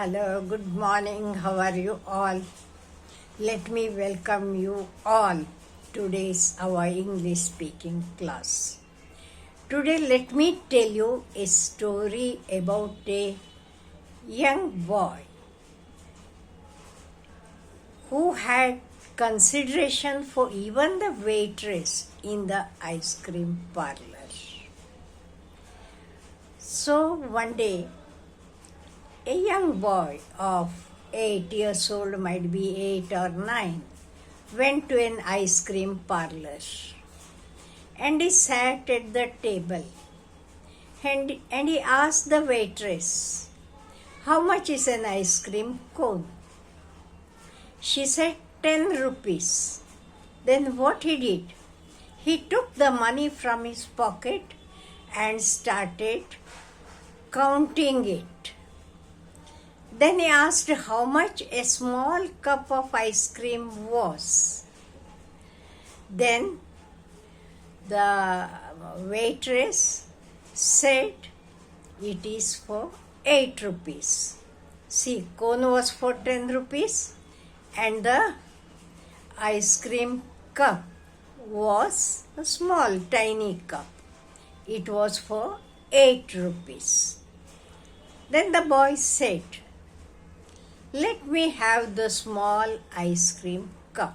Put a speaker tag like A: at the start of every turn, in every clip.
A: Hello, good morning. How are you all? Let me welcome you all today's our English speaking class. Today let me tell you a story about a young boy who had consideration for even the waitress in the ice cream parlor. So one day a young boy of 8 years old, might be 8 or 9, went to an ice cream parlor and he sat at the table and he asked the waitress, "How much is an ice cream cone?" She said 10 rupees. Then what he did? He took the money from his pocket and started counting it. Then he asked how much a small cup of ice cream was. Then the waitress said it is for 8 rupees. See, cone was for 10 rupees and the ice cream cup was a small tiny cup. It was for 8 rupees. Then the boy said, "Let me have the small ice cream cup."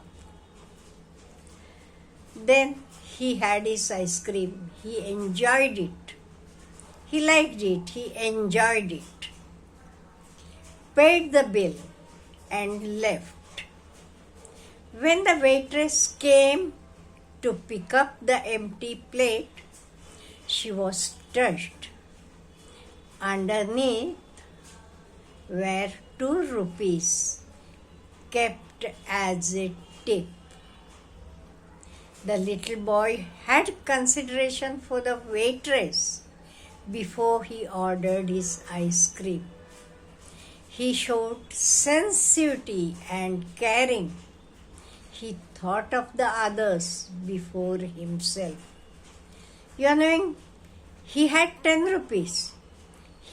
A: Then he had his ice cream. He enjoyed it. He liked it. He enjoyed it. Paid the bill and left. When the waitress came to pick up the empty plate, she was touched. Underneath were 2 rupees kept as a tip. The little boy had consideration for the waitress before he ordered his ice cream. He showed sensitivity and caring. He thought of the others before himself. You are knowing, he had 10 rupees.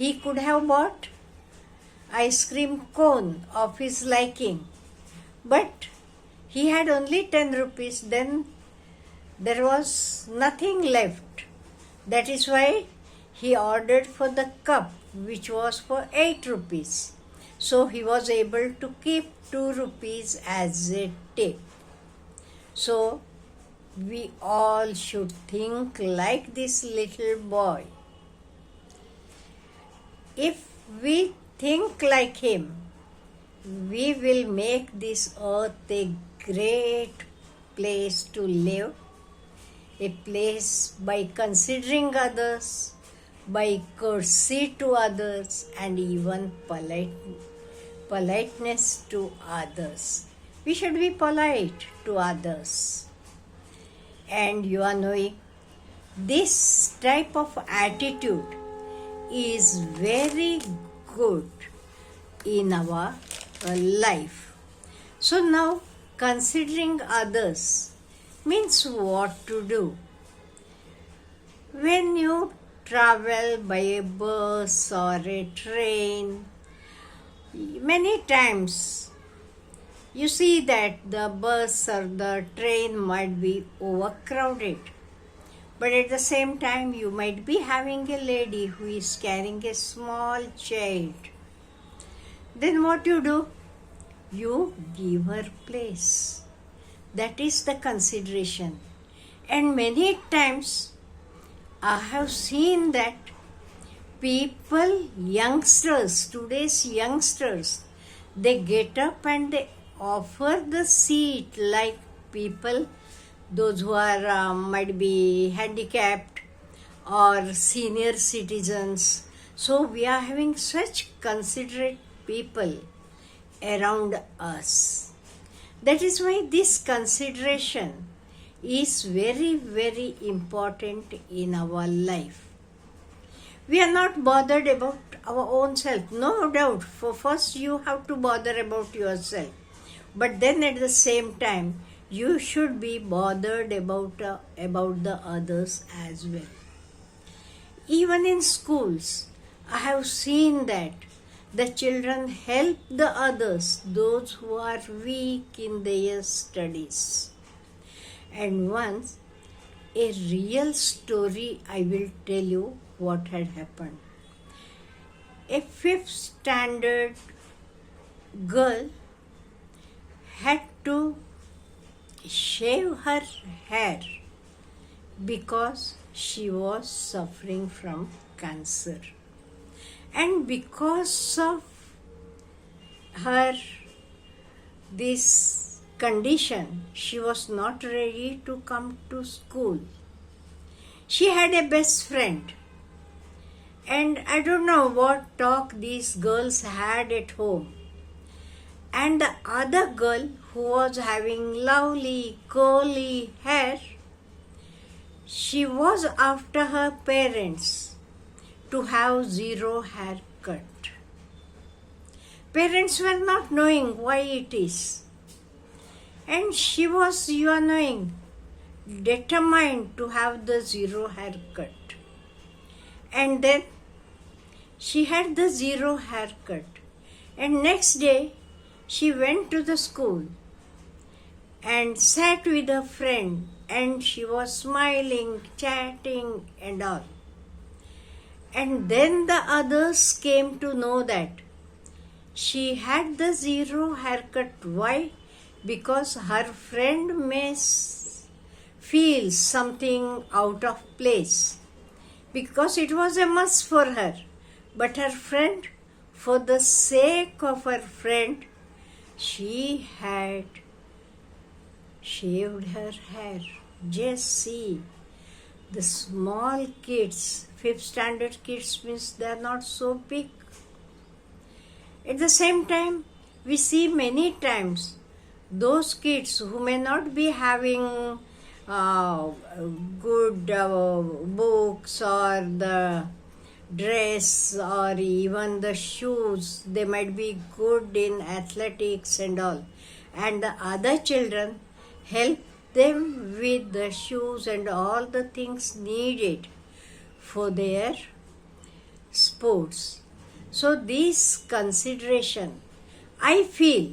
A: He could have bought ice cream cone of his liking, but he had only 10 rupees. Then there was nothing left. That is why he ordered for the cup, which was for 8 rupees. So he was able to keep 2 rupees as a tip. So we all should think like this little boy. If we think like him, we will make this earth a great place to live, a place by considering others, by courtesy to others, and even politeness to others. We should be polite to others. And you are knowing, this type of attitude is very good in our life. So now, considering others means what to do. When you travel by a bus or a train, many times you see that the bus or the train might be overcrowded. But at the same time, you might be having a lady who is carrying a small child. Then what you do? You give her place. That is the consideration. And many times I have seen that people, youngsters, today's youngsters, they get up and they offer the seat like people, those who are might be handicapped or senior citizens. So we are having such considerate people around us. That is why this consideration is very, very important in our life. We are not bothered about our own self, no doubt. For first you have to bother about yourself, but then at the same time you should be bothered about the others as well. Even in schools, I have seen that The children help the others, those who are weak in their studies. And once, a real story I will tell you what had happened. A fifth standard girl had to shave her hair because she was suffering from cancer. And because of her this condition, she was not ready to come to school. She had a best friend, and I don't know what talk these girls had at home. And the other girl, who was having lovely curly hair, she was after her parents to have zero haircut. Parents were not knowing why it is. And she was, determined to have the zero haircut. And then she had the zero haircut. And next day, she went to the school and sat with a friend, and she was smiling, chatting and all. And then the others came to know that she had the zero haircut. Why? Because her friend may feel something out of place, because it was a must for her. But her friend, for the sake of her friend, she had shaved her hair. Just see, the small kids, fifth standard kids, means they are not so big. At the same time, we see many times those kids who may not be having good books or the dress or even the shoes, they might be good in athletics and all, and the other children help them with the shoes and all the things needed for their sports. So this consideration, I feel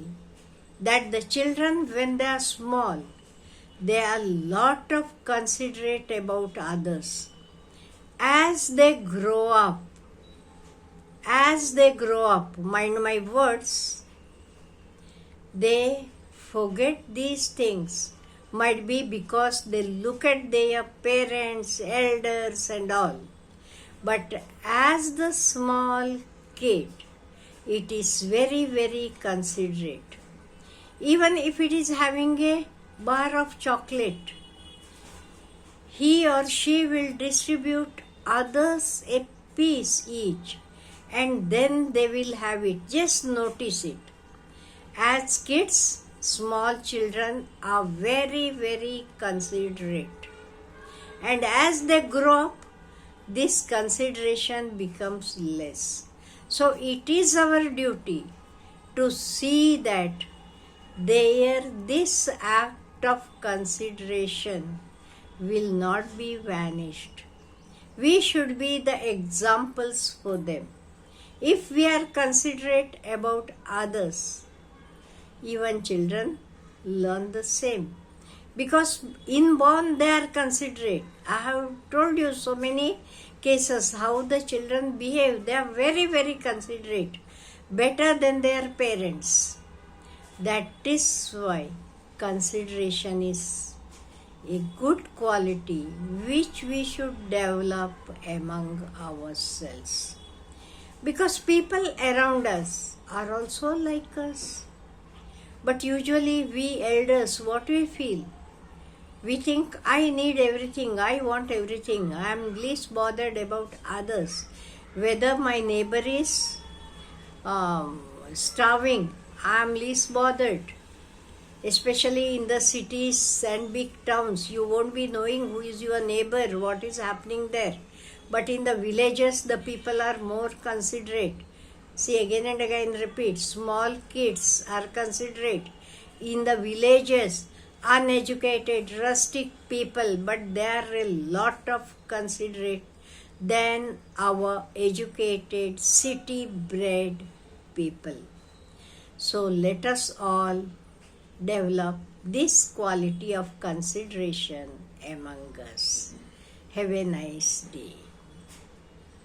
A: that the children, when they are small, they are lot of considerate about others. As they grow up, mind my words, they forget these things. Might be because they look at their parents, elders and all. But as the small kid, it is very, very considerate. Even if it is having a bar of chocolate, he or she will distribute others a piece each, and then they will have it. Just notice it. As kids, small children are very, very considerate. And as they grow up, this consideration becomes less. So it is our duty to see that this act of consideration will not be vanished. We should be the examples for them. If we are considerate about others, even children learn the same. Because inborn they are considerate. I have told you so many cases how the children behave. They are very, very considerate. Better than their parents. That is why consideration is a good quality which we should develop among ourselves. Because people around us are also like us. But usually we elders, what we feel? We think, I need everything, I want everything. I am least bothered about others. Whether my neighbor is starving, I am least bothered. Especially in the cities and big towns, you won't be knowing who is your neighbor, what is happening there. But in the villages, the people are more considerate. See, again and again repeat, small kids are considerate. In the villages, uneducated, rustic people, but they are a lot of considerate than our educated, city-bred people. So let us all develop this quality of consideration among us. Have a nice day.